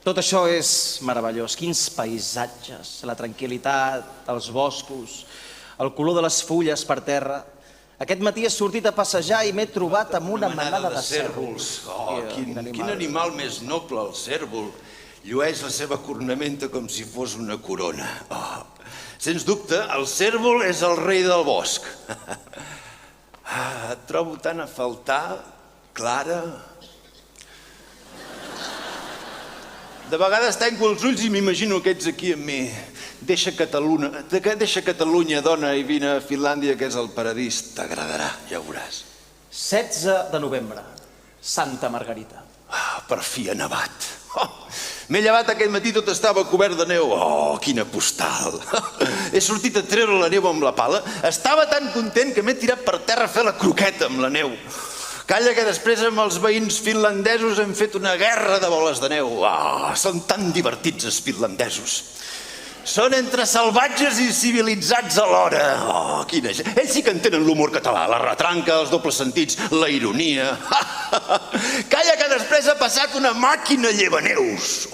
Tot això és meravellós. Quins paisatges, la tranquil·litat, els boscos, el color de les fulles per terra. Aquest matí he sortit a passejar i m'he trobat amb una manada de cérvols. Oh, quin animal més noble, el cérvol. Llueix la seva cornamenta com si fos una corona. Sens dubte, el cérvol és el rei del bosc. Et trobo tant a faltar, Clara. De vegades tanco els ulls i m'imagino que ets aquí amb mi. Deixa Catalunya, dona, i vine a Finlàndia, que és el paradís. T'agradarà, ja ho veuràs. 16 de novembre, Santa Margarita. Per fi ha nevat. M'he llevat aquest matí, tot estava cobert de neu. Oh, quina postal. He sortit a treure la neu amb la pala. Estava tan content que m'he tirat per terra a fer la croqueta amb la neu. Calla que després amb els veïns finlandesos hem fet una guerra de boles de neu. Són tan divertits els finlandesos. Són entre salvatges i civilitzats alhora. Ells sí que entenen l'humor català, la retranca, els dobles sentits, la ironia. Calla que després ha passat una màquina llevaneus.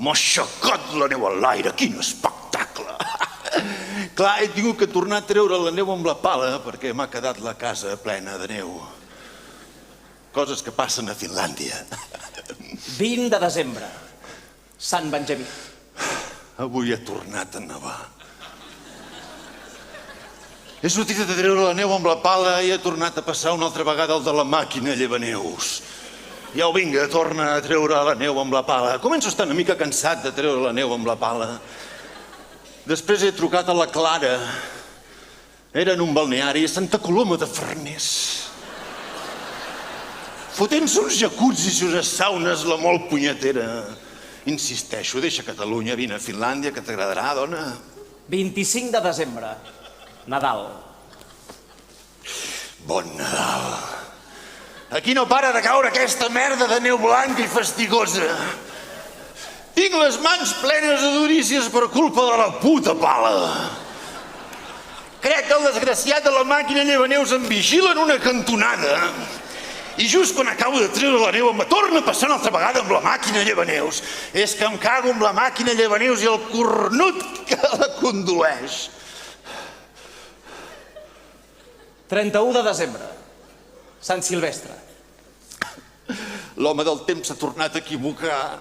M'ha aixecat la neu a l'aire, quin espectacle. Clar, he tingut que tornar a treure la neu amb la pala perquè m'ha quedat la casa plena de neu. Coses que passen a Finlàndia. 20 de desembre, Sant Benjamí. Avui ha tornat a nevar. He sortit a treure la neu amb la pala i he tornat a passar una altra vegada el de la màquina llevaneus. Ja ho vinga, torna a treure la neu amb la pala. Començo a estar una mica cansat de treure la neu amb la pala. Després he trucat a la Clara. Era en un balneari a Santa Coloma de Farners. Fotent-se uns jacuzzis i unes saunes la molt punyetera. Insisteixo, deixa Catalunya, vine a Finlàndia, que t'agradarà, dona. 25 de desembre, Nadal. Bon Nadal. Aquí no para de caure aquesta merda de neu blanca i fastigosa. Tinc les mans plenes de durícies per culpa de la puta pala. Crec que el desgraciat de la màquina llevaneus em vigila en una cantonada. I just quan acabo de treure la neu em torna a passar una altra vegada amb la màquina llevaneus. És que em cago amb la màquina llevaneus i el cornut que la condueix. 31 de desembre, Sant Silvestre. L'home del temps s'ha tornat a equivocar.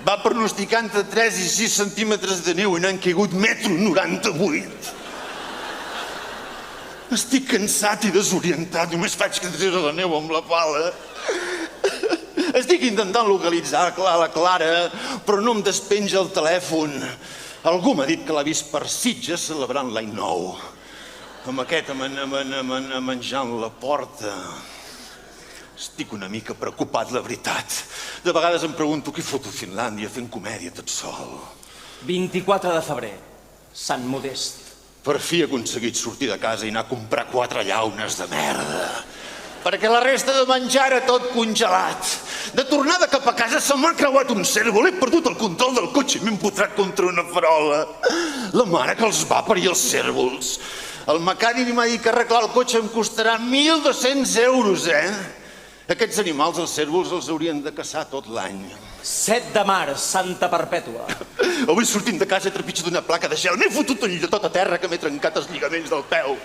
Va pronosticar entre 3 i 6 centímetres de neu i n'han caigut 1,98 m. Estic cansat i desorientat, només faig que treure la neu amb la pala. Estic intentant localitzar la Clara, però no em despenja el telèfon. Algú m'ha dit que l'ha vist per Sitges celebrant l'any nou. Amb aquest menjant la porta. Estic una mica preocupat, la veritat. De vegades em pregunto què foto a Finlàndia fent comèdia tot sol. 24 de febrer, Sant Modest. Per fi he aconseguit sortir de casa i anar a comprar 4 llaunes de merda. Perquè la resta de menjar era tot congelat. De tornada cap a casa se m'ha creuat un cérvol, he perdut el control del cotxe i m'he empotrat contra una farola. La mare que els va parir els cérvols. El mecànic m'ha dit que arreglar el cotxe em costarà 1.200 euros, Aquests animals, els cérvols, els haurien de caçar tot l'any. 7 de març, Santa Perpètua. Avui sortint de casa he trepitjat una placa de gel. M'he fotut un de tot a terra que m'he trencat els lligaments del peu.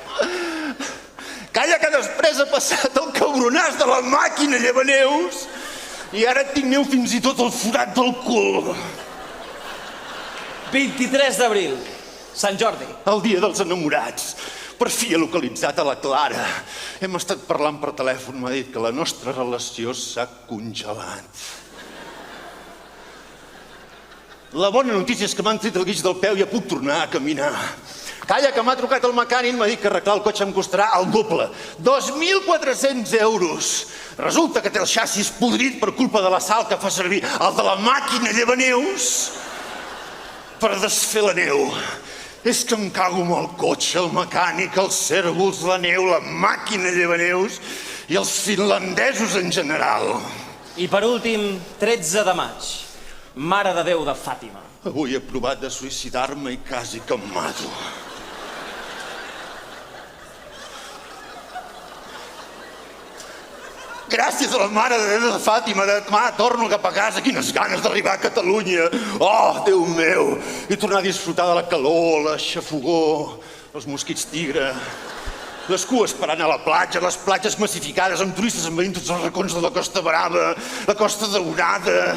Calla que després ha passat el cabronàs de la màquina llevaneus i ara tinc neu fins i tot al forat del cul. 23 d'abril, Sant Jordi. El dia dels enamorats. Per fi he localitzat a la Clara. Hem estat parlant per telèfon, m'ha dit que la nostra relació s'ha congelat. La bona notícia és que m'han tret el guix del peu i ja puc tornar a caminar. Calla, que m'ha trucat el mecànic, m'ha dit que arreglar el cotxe em costarà el doble. 2.400 euros. Resulta que té el xassis podrit per culpa de la sal que fa servir el de la màquina llevaneus per desfer la neu. És que em cago amb el cotxe, el mecànic, els cérvols, la neu, la màquina llevaneus i els finlandesos en general. I per últim, 13 de maig, Mare de Déu de Fàtima. Avui he provat de suïcidar-me i quasi que em mato. gràcies a la Mare de Déu de Fàtima, demà torno cap a casa, quines ganes d'arribar a Catalunya. Oh, Déu meu, i tornar a disfrutar de la calor, la xafogor, els mosquits tigre, les cues per anar a la platja, les platges massificades amb turistes envaint tots els racons de la Costa Brava, la Costa Daurada,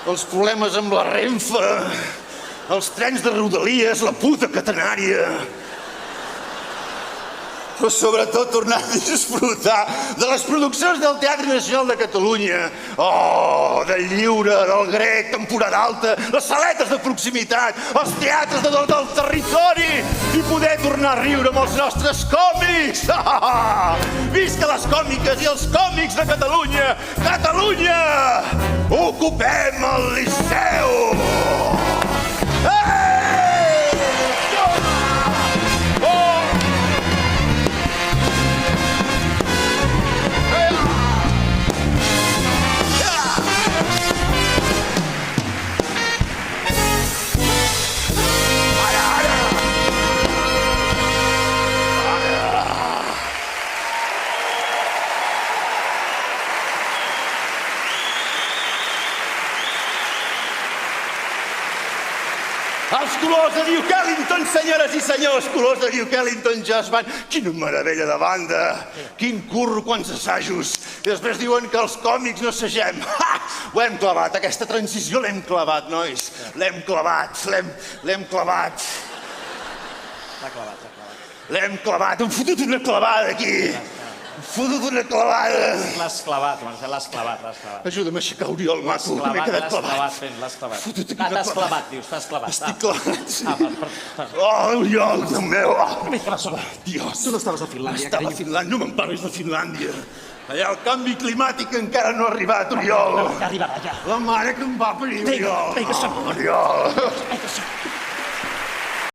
els problemes amb la Renfe, els trens de Rodalies, la puta catenària. Però sobretot tornar a disfrutar de les produccions del Teatre Nacional de Catalunya. Oh, del Lliure, del Grec, temporada alta, les saletes de proximitat, els teatres del territori i poder tornar a riure amb els nostres còmics. Visca les còmiques i els còmics de Catalunya! Catalunya! Ocupem el Liceu! Els colors de Duke Ellington, senyores i senyors, colors de Duke Ellington Jazz Band. Quina meravella de banda, quin curro, quants assajos. I després diuen que els còmics no assagem. Ho hem clavat, aquesta transició l'hem clavat, nois. L'hem clavat, l'hem clavat. S'ha clavat, s'ha clavat. L'hem clavat, hem fotut una clavada aquí. Hem fotut una clavada. L'has clavat, Marcel, l'has clavat, l'has clavat. Ajuda'm a aixecar, Oriol, maco, que m'he quedat clavat. L'has clavat. Fotut aquí una T'has clavat, dius, t'has clavat. Estic clavat, sí. Per... Oh, Oriol, Déu meu. Vinga, va, sobre. Dios. Tu no estaves a Finlàndia, Estava a Finlàndia, no me'n parlis de Finlàndia. Allà el canvi climàtic encara no ha arribat, Oriol. Ja arribarà, ja. La mare que em va parir, Vinga, Oriol. vinga, som. Oriol. Vinga, som.